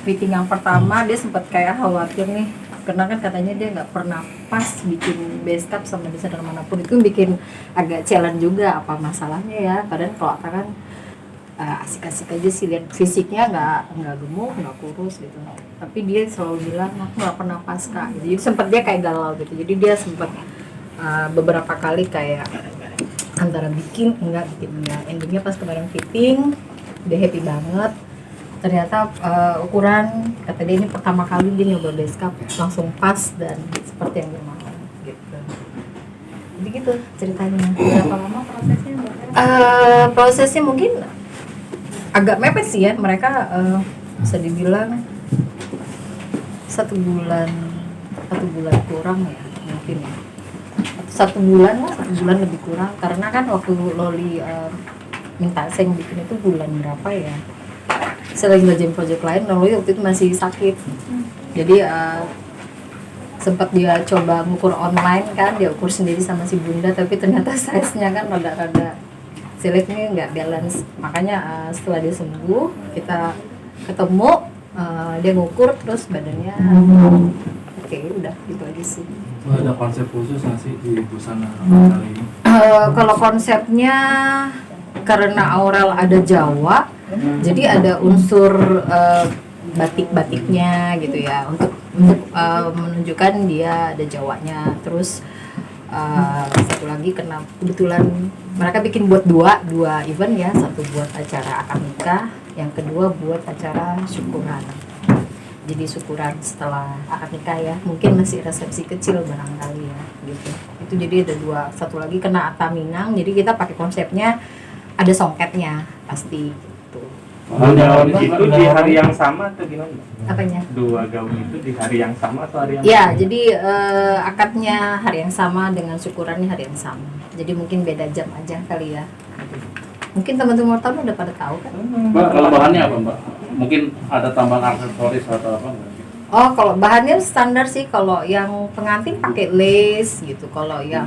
meeting yang pertama dia sempat kayak khawatir nih, karena kan katanya dia nggak pernah pas bikin base cap sama desainer manapun, itu bikin agak challenge juga apa masalahnya ya. Padahal kalau Atta kan asik-asik aja sih, lihat fisiknya nggak gemuk nggak kurus gitu, tapi dia selalu bilang aku nggak pernah pas kak gitu. Jadi sempat dia kayak galau gitu, jadi dia sempat beberapa kali kayak antara bikin enggak. Endingnya pas kemarin fitting dia happy banget. Ternyata ukuran kata dia ini pertama kali dia nyoba base cap langsung pas dan seperti yang dia mau gitu. Jadi gitu ceritanya. Berapa lama prosesnya Mbak? Prosesnya mungkin agak mepet sih ya, mereka bisa dibilang 1 bulan kurang ya mungkin ya. 1 bulan lah, 1 bulan lebih kurang, karena kan waktu Loli minta Seng bikin itu bulan berapa ya, selain ngerjain project lain, Loli waktu itu masih sakit. Jadi sempat dia coba ngukur online kan, dia ukur sendiri sama si Bunda, tapi ternyata size-nya kan rada-rada silik nih, nggak balance. Makanya setelah dia sembuh, kita ketemu, dia ngukur terus badannya oke, udah gitu aja sih. Ada konsep khusus nggak sih di busana kali ini? Kalau konsepnya karena Aurel ada Jawa, jadi ada unsur batik-batiknya gitu ya, untuk menunjukkan dia ada Jawanya. Terus satu lagi karena kebetulan mereka bikin buat dua event ya, satu buat acara akad nikah, yang kedua buat acara syukuran. Jadi syukuran setelah akad nikah ya, mungkin masih resepsi kecil barangkali ya gitu. Itu jadi ada 2, satu lagi kena Atta Minang, jadi kita pakai konsepnya ada songketnya pasti gitu. Gaun itu di hari yang sama atau gimana? Apanya? 2 gaun itu di hari yang sama atau hari yang Ya, sama? jadi akadnya hari yang sama dengan syukurannya hari yang sama. Jadi mungkin beda jam aja kali ya. Mungkin teman-teman wartawan udah pada tahu kan? Mbak, kalau bahannya apa Mbak? Mungkin ada tambahan aksesoris atau apa nggak? Oh, kalau bahannya standar sih. Kalau yang pengantin pakai lace gitu. Kalau yang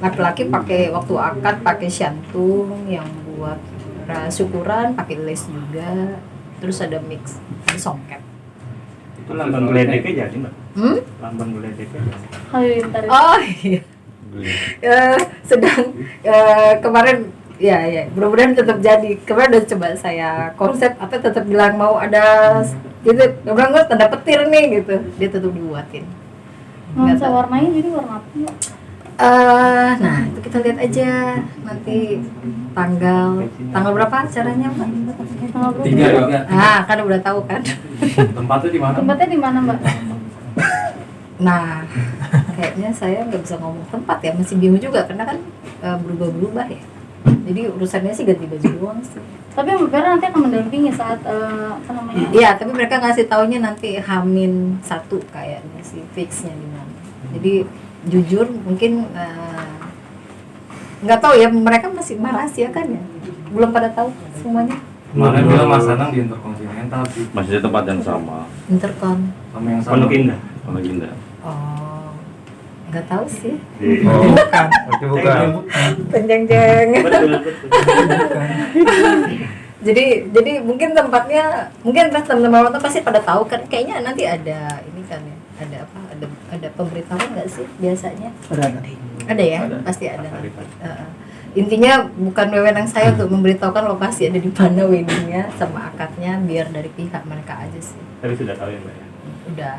laki-laki pakai waktu akad pakai shantung, yang buat syukuran pakai lace juga. Terus ada mix, ada songket. Itu lambang geledeknya jadi Mbak? Lambang geledeknya jadi? Halilintar. Oh iya. Sedang kemarin ya mudah-mudahan tetap jadi. Kemarin udah coba saya konsep apa, tetap bilang mau ada gitu, dia bilang gue tanda petir nih gitu, dia tetap dibuatin. Nuansa warnanya jadi warna apa Mbak? Nah itu kita lihat aja nanti tanggal berapa acaranya Mbak? Tanggal berapa? 3. Kan udah tahu kan. Tempatnya di mana? Tempatnya di mana Mbak? Nah kayaknya saya nggak bisa ngomong tempat ya, masih bingung juga karena kan berubah-berubah ya. Jadi urusannya sih ganti baju doang sih. Tapi Mbak Vera nanti akan mendampingi saat apa namanya? Iya, tapi mereka ngasih taunya nanti H-1 kayaknya sih, fixnya di mana. Jadi jujur mungkin nggak tahu ya, mereka masih rahasia kan ya, belum pada tahu semuanya. Kemarin bilang Mas Anang di Interkontinental sih. Masih di tempat yang sama. Intercon. Sama yang sama. Pondok Indah. Pondok Indah. Oh, nggak tahu sih. Oh, Bukan. Penjeng-jeng. Betul. Jadi mungkin tempatnya, mungkin teman-teman nonton pasti pada tahu kan. Kayaknya nanti ada ini kan ya, ada apa? Ada pemberitahuan nggak sih biasanya? Ada ya, pasti ada. Intinya bukan wewenang saya untuk memberitahukan lokasi ada di mana weddingnya sama akadnya, biar dari pihak mereka aja sih. Tapi sudah tahu ya Mbak ya? Udah.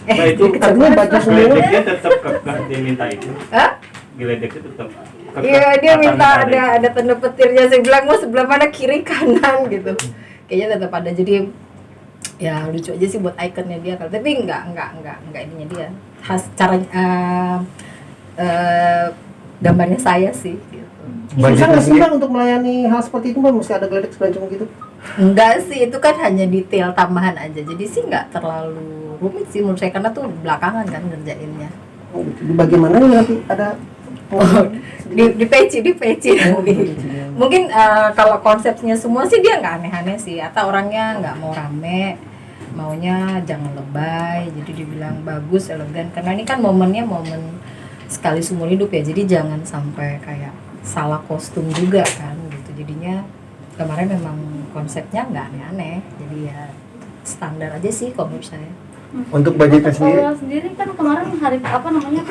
Mbak itu kecemburuan. geledeknya tetap kekeh dia minta itu. Hah? Geledeknya tetap kekeh. Iya, dia minta Atas ada tanda petirnya. Saya bilang mau sebelah mana, kiri kanan gitu. Kayaknya tetap ada. Jadi ya lucu aja sih buat ikonnya dia. Tapi enggak ininya dia. Khas cara gambarnya saya sih gitu. Susah nggak sih Mbak untuk melayani hal seperti itu Mbak? Mesti ada geledek sebelah gitu? Enggak sih, itu kan hanya detail tambahan aja. Jadi sih nggak terlalu rumit sih menurut saya, karena tuh belakangan kan ngerjainnya. Oh, di bagian mana nih nanti ada? Di peci mungkin kalau konsepnya semua sih dia nggak aneh-aneh sih, atau orangnya nggak mau rame, maunya jangan lebay, jadi dibilang bagus, elegan, karena ini kan momennya momen sekali seumur hidup ya, jadi jangan sampai kayak salah kostum juga kan gitu. Jadinya kemarin memang konsepnya nggak aneh-aneh, jadi ya standar aja sih kalau menurut saya. Untuk budgetnya sendiri? Aurel sendiri kan kemarin hari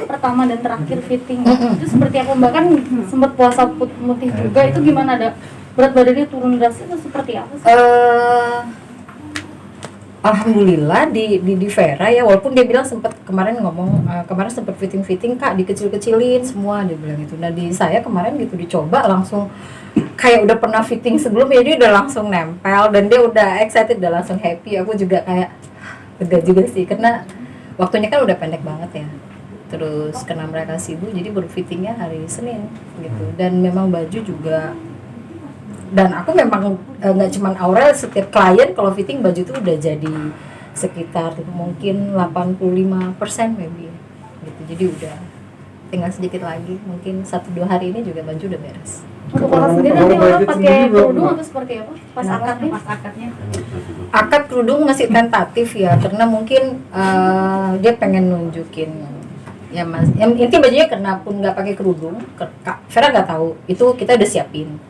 pertama dan terakhir fitting itu seperti apa Mbak, kan sempat puasa putih juga, itu gimana, ada berat badannya turun drastis atau seperti apa sih? Alhamdulillah di Vera ya, walaupun dia bilang sempat kemarin ngomong kemarin sempat fitting Kak, dikecil-kecilin semua dia bilang gitu. Nah di saya kemarin gitu dicoba langsung kayak udah pernah fitting sebelumnya, dia udah langsung nempel dan dia udah excited, udah langsung happy. Aku juga kayak lega juga sih karena waktunya kan udah pendek banget ya. Terus karena mereka sibuk jadi baru fittingnya hari Senin gitu. Dan memang baju juga, dan aku memang nggak cuman Aurel, setiap klien kalau fitting baju itu udah jadi sekitar mungkin 85% maybe gitu. Jadi udah tinggal sedikit lagi, mungkin 1-2 hari ini juga baju udah beres. Untuk orang sendiri nanti orang pakai kerudung atau seperti apa pas akadnya? Akad kerudung masih tentatif ya, karena mungkin dia pengen nunjukin ya mas. Yang inti bajunya karena pun nggak pakai kerudung, Vera nggak tahu itu kita udah siapin.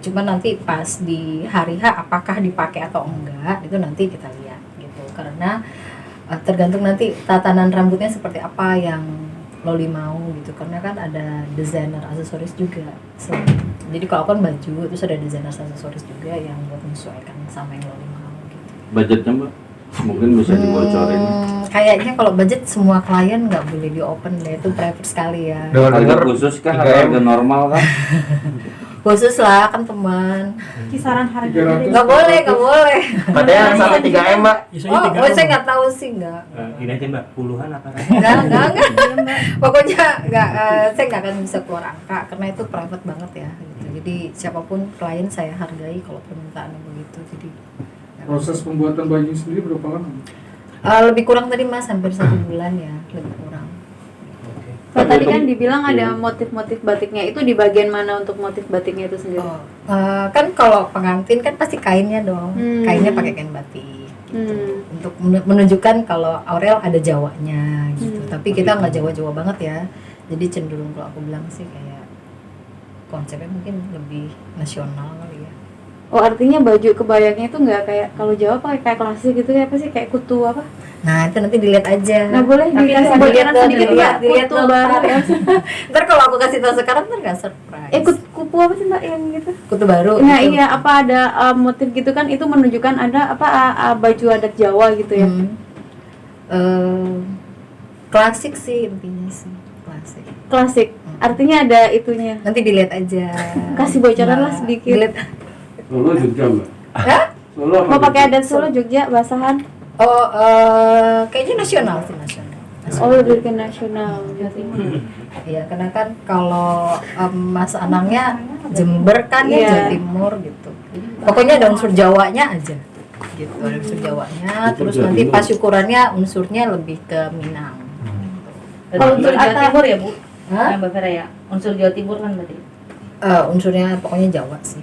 Cuma nanti pas di hari H apakah dipakai atau enggak itu nanti kita lihat gitu, karena tergantung nanti tatanan rambutnya seperti apa yang Loli mau gitu, karena kan ada desainer aksesoris juga. Jadi kalau kan baju terus ada desainer aksesoris juga yang buat menyesuaikan sama yang Loli mau gitu. Budgetnya Mbak, mungkin bisa dibocorin. Kayaknya kalau budget semua klien nggak boleh di open deh, itu private sekali ya. Harga khusus kah atau harga normal kah? Khusus lah kan teman. Kisaran harga Nggak boleh. Padahal sampai 3M, Mbak. Oh, saya nggak tahu sih, nggak. Ini aja Mbak, puluhan apa? Enggak. Pokoknya nggak, saya nggak akan bisa keluar angka karena itu private banget ya. Gitu. Jadi siapapun klien saya hargai kalau permintaannya begitu. Jadi proses pembuatan baju sendiri berapa lama? lebih kurang tadi Mas, hampir 1 bulan ya, lebih kurang. Kalau tadi kan dibilang ada motif-motif batiknya, itu di bagian mana untuk motif batiknya itu sendiri? Kan kalau pengantin kan pasti kainnya dong, kainnya pakai kain batik gitu. Untuk menunjukkan kalau Aurel ada Jawanya gitu. Tapi kita nggak Jawa-Jawa banget ya, jadi cenderung kalau aku bilang sih kayak konsepnya mungkin lebih nasional kali ya. Oh, artinya baju kebayangnya itu nggak kayak kalau Jawa pakai kayak klasik gitu ya, apa sih, kayak kutu apa? Nah itu nanti dilihat aja. Nah boleh dikasih bocoran sedikit Mbak, dilihat kutu baru ya? Ntar kalau aku kasih tahu sekarang ntar nggak surprise. Kupu apa sih Mbak yang gitu? Kutu baru. Nah gitu. iya, apa ada motif gitu kan, itu menunjukkan ada apa baju adat Jawa gitu ya? Klasik sih intinya sih, klasik. Klasik, artinya ada itunya. Nanti dilihat aja. Kasih bocoran lah sedikit. Dilihat. Solo Jogja Mbak. Hah? Solo apa Mau pakai Jogja? adat Solo, Jogja, basahan? Oh, kayaknya nasional sih, nasional. Oh, lebih ke nasional. Iya, karena kan kalau Mas Anangnya Jember kan ya, Iya. Jawa Timur gitu. Pokoknya ada unsur Jawanya aja. Gitu, ada unsur Jawanya. Terus nanti pas syukurannya unsurnya lebih ke Minang. Kalau unsur Jawa Timur ya Bu? Hah? Mbak Vera ya? Unsur Jawa Timur kan berarti? Unsurnya pokoknya Jawa sih.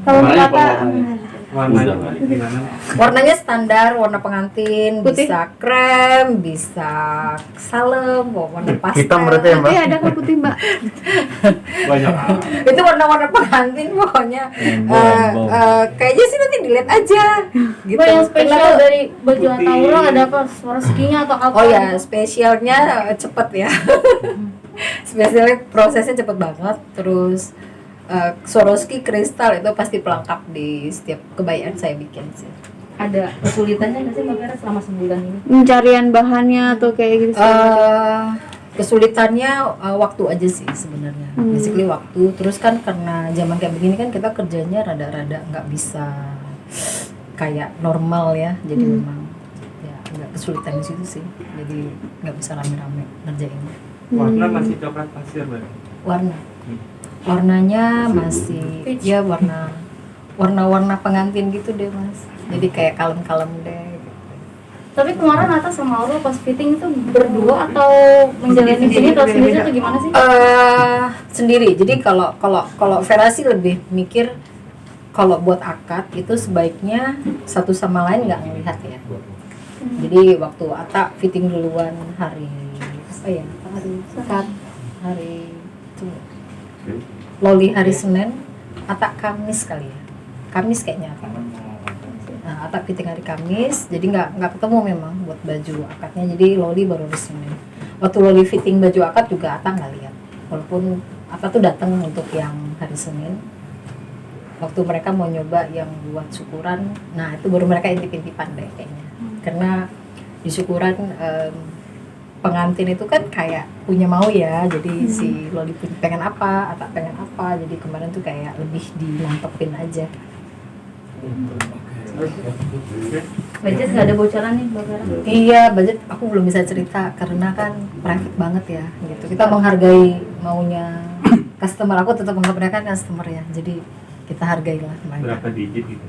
Kalau Warnanya kata apa warnanya? Warnanya gimana? Warnanya standar, warna pengantin, Putih? bisa krem, bisa salem, warna pastel. Hitam berarti ya, Mbak? nanti ada kan putih Mbak. Banyak. Itu warna-warna pengantin pokoknya. Kayaknya sih nanti dilihat aja. Gitu. Mbak, yang spesial Karena- dari baju Aurel ada apa? Swarovskinya atau apa? Oh ya, spesialnya cepet ya. Spesialnya prosesnya cepet banget. Terus Swarovski kristal itu pasti pelengkap di setiap kebayaan saya bikin sih. Ada kesulitannya nggak sih Mbak Vera selama sebulan ini? Pencarian bahannya atau kayak gitu segala macam. Kesulitannya waktu aja sih sebenarnya. Basically waktu. Terus kan karena zaman kayak begini kan kita kerjanya rada-rada nggak bisa kayak normal ya. Jadi memang ya agak kesulitan di situ sih. Jadi nggak bisa rame-rame ngerjainnya. Warna masih coklat pasir Mbak. Warnanya masih ya warna pengantin gitu deh Mas. Jadi kayak kalem-kalem deh. Tapi kemarin Atta sama Aurel pas fitting itu berdua atau menjalani sini atau sendiri atau gimana sih? Sendiri. Jadi kalau Vera sih lebih mikir kalau buat akad itu sebaiknya satu sama lain nggak ngelihat ya. Jadi waktu Atta fitting duluan hari apa ya? Hari akad, hari itu. Loli hari Senin, Atta Kamis kali ya. Kamis kayaknya. Nah, Atta fitting hari Kamis, jadi nggak ketemu memang buat baju akadnya. Jadi Loli baru hari Senin. Waktu Loli fitting baju akad juga Atta nggak lihat. Walaupun Atta tuh datang untuk yang hari Senin. Waktu mereka mau nyoba yang buat syukuran, nah itu baru mereka intip-intipan deh kayaknya. Karena di syukuran pengantin itu kan kayak punya mau ya, jadi si Loli pengen apa, Atta pengen apa, jadi kemarin tuh kayak lebih dimantepin aja. Budget nggak ada bocoran nih Mbak Vera? Iya, budget aku belum bisa cerita karena kan private banget ya, gitu. Kita menghargai maunya customer, aku tetap menganggap mereka customer ya, jadi kita hargailah mereka. Berapa digit gitu?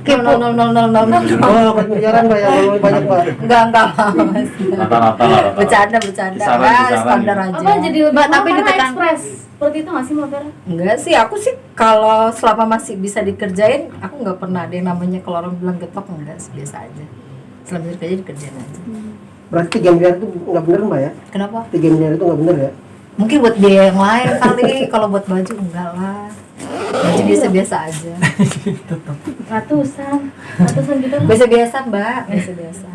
Kayak 0,00000. Oh, miliaran Mbak ya, kalau banyak Mbak. Enggak, Mas. Rata-rata lah. Bercanda. Kisaran, Ya, kisaran standar gitu. aja. Apa jadi lebih Mbak, tapi mahal karena ditekan. ekspres? Seperti itu nggak sih Mbak Vera? Enggak sih, aku sih kalau selama masih bisa dikerjain, aku nggak pernah ada yang namanya kalau orang bilang getok, enggak, biasa aja. Selama bisa dikerjain aja. Berarti 3 miliar itu nggak bener Mbak ya? Kenapa? 3 miliar itu nggak bener ya? Mungkin buat biaya yang lain kali, kalau buat baju enggak lah. Baju biasa-biasa aja. Ratusan gitu. Biasa-biasa, Mbak, biasa-biasa.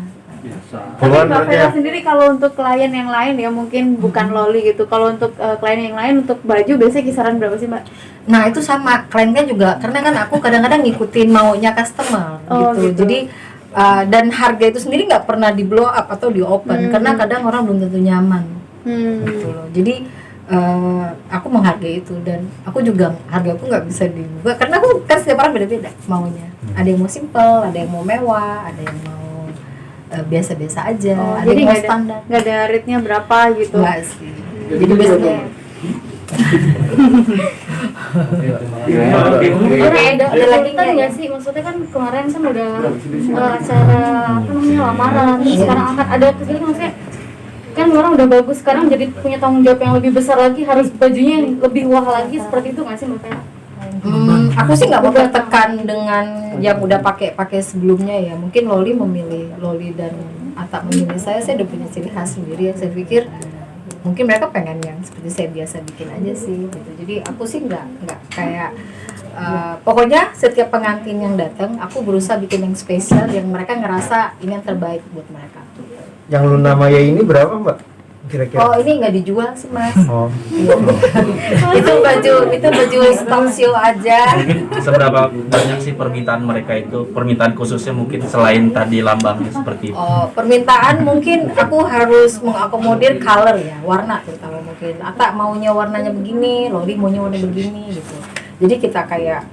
Biasa. Tapi Mbak Vera sendiri kalau untuk klien yang lain ya mungkin bukan Loli gitu. Kalau untuk klien yang lain untuk baju biasanya kisaran berapa sih Mbak? Nah itu sama, kliennya juga, karena kan aku kadang-kadang ngikutin maunya customer Oh, gitu. gitu. Jadi dan harga itu sendiri nggak pernah di blow up atau di open, karena kadang orang belum tentu nyaman gitu loh. Jadi aku menghargai itu, dan aku juga harga aku nggak bisa dibuka karena aku kan setiap orang beda-beda maunya. Ada yang mau simple, ada yang mau mewah, ada yang mau biasa-biasa aja, Oh, ada jadi yang mau nggak ada, standar. nggak ada rate-nya berapa gitu? Enggak sih. Jadi biasanya Ada lagi nggak sih? Maksudnya kan kemarin kan udah acara apa namanya lamaran, terus sekarang akan ada kesini maksudnya kan orang udah bagus, sekarang jadi punya tanggung jawab yang lebih besar lagi, harus bajunya yang lebih wah lagi, seperti itu nggak sih Mbak Vera? aku sih nggak mau tertekan dengan yang udah pakai sebelumnya ya. Mungkin Loli dan Atta memilih saya udah punya ciri khas sendiri yang saya pikir mungkin mereka pengen yang seperti saya biasa bikin aja sih gitu. Jadi aku sih nggak kayak pokoknya setiap pengantin yang datang aku berusaha bikin yang spesial yang mereka ngerasa ini yang terbaik buat mereka. Yang Luna Maya ini berapa Mbak? Kira-kira? Oh ini nggak dijual sih Mas. Oh. itu baju stok show aja. Mungkin seberapa banyak sih permintaan mereka itu, permintaan khususnya mungkin selain tadi lambangnya seperti itu? Oh, permintaan mungkin aku harus mengakomodir color ya, warna terutama mungkin. Atta maunya warnanya begini, Loli maunya warna begini gitu. Jadi kita kayak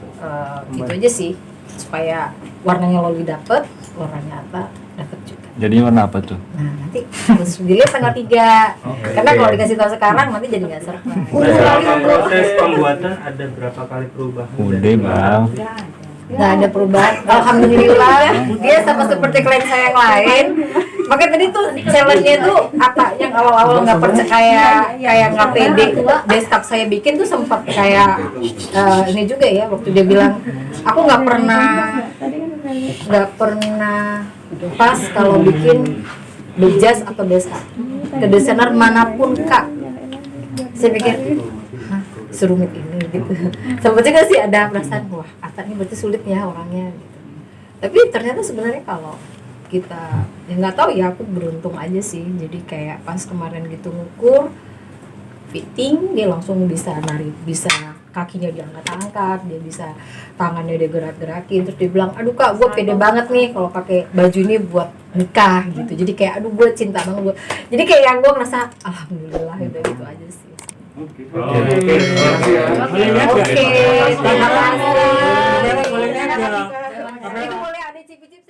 gitu aja sih, supaya warnanya Loli dapet, warnanya Atta dapet juga. Jadi warna apa tuh? Nah nanti harus dilihat tanggal 3. Karena kalau dikasih tahu sekarang nanti jadi nggak surprise. Selama proses pembuatan ada berapa kali perubahan? Udah bang. Nggak ada perubahan, alhamdulillah. Dia sama seperti klien saya yang lain. Makanya tadi tuh challenge-nya tuh apa yang awal-awal nggak percaya, kayak nggak pede. Desktop saya bikin tuh sempat kayak ini juga ya, waktu dia bilang aku nggak pernah pas kalau bikin bejas atau desktop ke desainer manapun Kak. Saya pikir serumit ini gitu. Sempat juga sih ada perasaan wah Atta ini berarti sulit ya orangnya gitu. Tapi ternyata sebenarnya kalau kita ya nggak tahu ya, aku beruntung aja sih. Jadi kayak pas kemarin gitu ngukur fitting dia langsung bisa bisa kakinya diangkat-angkat, dia bisa tangannya dia gerak-gerakin, terus dia bilang aduh Kak gue pede banget nih kalau pakai baju ini buat nikah gitu. Jadi kayak aduh gue cinta banget gue. Jadi kayak yang gue ngerasa alhamdulillah udah gitu aja sih. Oke. Oke, terima kasih. Boleh nanya. Itu boleh ada cip-cip.